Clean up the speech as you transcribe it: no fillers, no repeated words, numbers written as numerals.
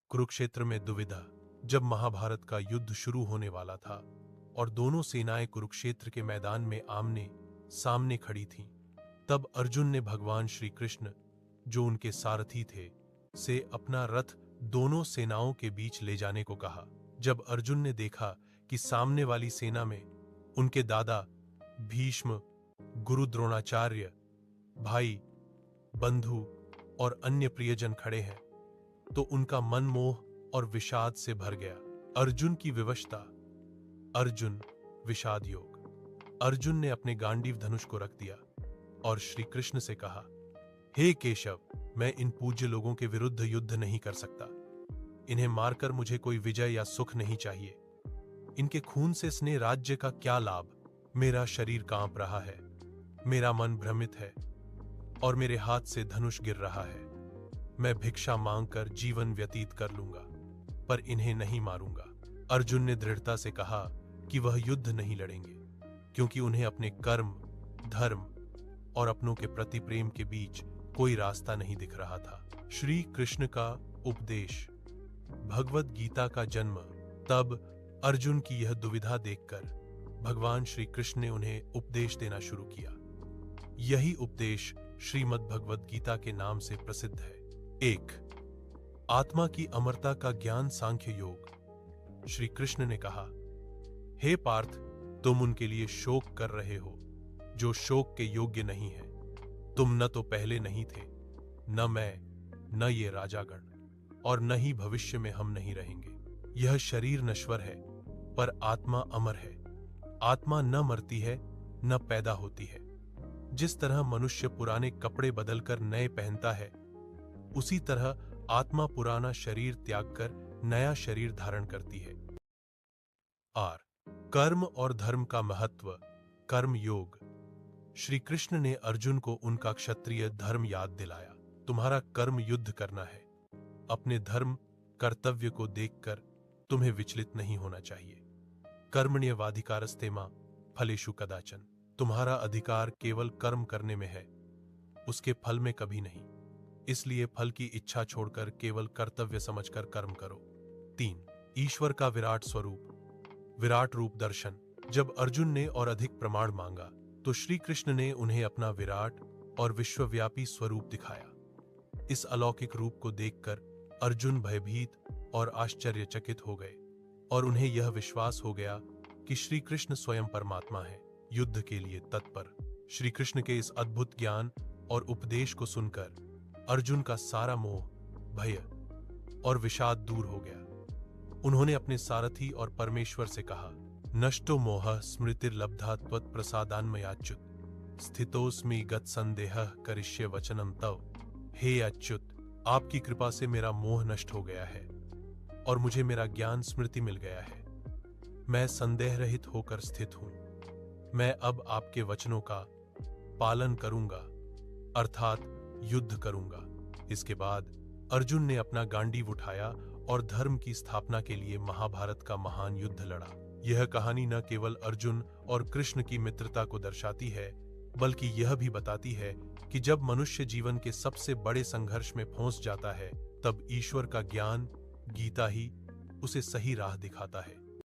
कुरुक्षेत्र में दुविधा। जब महाभारत का युद्ध शुरू होने वाला था और दोनों सेनाएं कुरुक्षेत्र के मैदान में आमने सामने खड़ी थीं, तब अर्जुन ने भगवान श्री कृष्ण, जो उनके सारथी थे, से अपना रथ दोनों सेनाओं के बीच ले जाने को कहा। जब अर्जुन ने देखा कि सामने वाली सेना में उनके दादा भीष्म, गुरु द्रोणाचार्य, भाई, बंधु और अन्य प्रियजन खड़े हैं, तो उनका मन मोह और विषाद से भर गया। अर्जुन की विवशता। अर्जुन विषाद योग। अर्जुन ने अपने गांडीव धनुष को रख दिया और श्री कृष्ण से कहा, हे केशव, मैं इन पूज्य लोगों के विरुद्ध युद्ध नहीं कर सकता। इन्हें मारकर मुझे कोई विजय या सुख नहीं चाहिए। इनके खून से स्नेह राज्य का क्या लाभ। मेरा शरीर कांप रहा है, मेरा मन भ्रमित है और मेरे हाथ से धनुष गिर रहा है। मैं भिक्षा मांगकर जीवन व्यतीत कर लूंगा, पर इन्हें नहीं मारूंगा। अर्जुन ने दृढ़ता से कहा कि वह युद्ध नहीं लड़ेंगे, क्योंकि उन्हें अपने कर्म, धर्म और अपनों के प्रति प्रेम के बीच कोई रास्ता नहीं दिख रहा था। श्री कृष्ण का उपदेश। भगवद गीता का जन्म। तब अर्जुन की यह दुविधा देखकर भगवान श्री कृष्ण ने उन्हें उपदेश देना शुरू किया। यही उपदेश श्रीमद् भगवद गीता के नाम से प्रसिद्ध है। 1. आत्मा की अमरता का ज्ञान। सांख्य योग। श्री कृष्ण ने कहा, हे पार्थ, तुम उनके लिए शोक कर रहे हो जो शोक के योग्य नहीं है। तुम न तो पहले नहीं थे, न मैं, न ये राजागण, और न ही भविष्य में हम नहीं रहेंगे। यह शरीर नश्वर है, पर आत्मा अमर है। आत्मा न मरती है, न पैदा होती है। जिस तरह मनुष्य पुराने कपड़े बदलकर नए पहनता है, उसी तरह आत्मा पुराना शरीर त्याग कर नया शरीर धारण करती है। आर. कर्म और धर्म का महत्व। कर्म योग। श्री कृष्ण ने अर्जुन को उनका क्षत्रिय धर्म याद दिलाया। तुम्हारा कर्म युद्ध करना है। अपने धर्म कर्तव्य को देखकर तुम्हें विचलित नहीं होना चाहिए। कर्मण्येवाधिकारस्ते मा फलेषु कदाचन। तुम्हारा अधिकार केवल कर्म करने में है, उसके फल में कभी नहीं। इसलिए फल की इच्छा छोड़कर केवल कर्तव्य समझकर कर्म करो। 3. ईश्वर का विराट स्वरूप। विराट रूप दर्शन। जब अर्जुन ने और अधिक प्रमाण मांगा, तो श्री कृष्ण ने उन्हें अपना विराट और विश्वव्यापी स्वरूप दिखाया। इस अलौकिक रूप को देखकर अर्जुन भयभीत और आश्चर्यचकित हो गए और उन्हें यह विश्वास हो गया कि श्री कृष्ण स्वयं परमात्मा है, युद्ध के लिए तत्पर। श्री कृष्ण के इस अद्भुत ज्ञान और उपदेश को सुनकर अर्जुन का सारा मोह, भय और विषाद दूर हो गया। उन्होंने अपने सारथी और परमेश्वर से कहा, नष्टो मोह स्मृतिर्लब्धा त्वत् प्रसादान्मयाच्युत स्थितोस्मि गत संदेहः करिष्ये वचनम तव। हे अच्युत, आपकी कृपा से मेरा मोह नष्ट हो गया है और मुझे मेरा ज्ञान स्मृति मिल गया है। मैं संदेह रहित होकर स्थित हूं। मैं अब आपके वचनों का पालन करूंगा, अर्थात युद्ध करूंगा। इसके बाद अर्जुन ने अपना गांडीव उठाया और धर्म की स्थापना के लिए महाभारत का महान युद्ध लड़ा। यह कहानी न केवल अर्जुन और कृष्ण की मित्रता को दर्शाती है, बल्कि यह भी बताती है कि जब मनुष्य जीवन के सबसे बड़े संघर्ष में फंस जाता है, तब ईश्वर का ज्ञान, गीता ही उसे सही राह दिखाता है।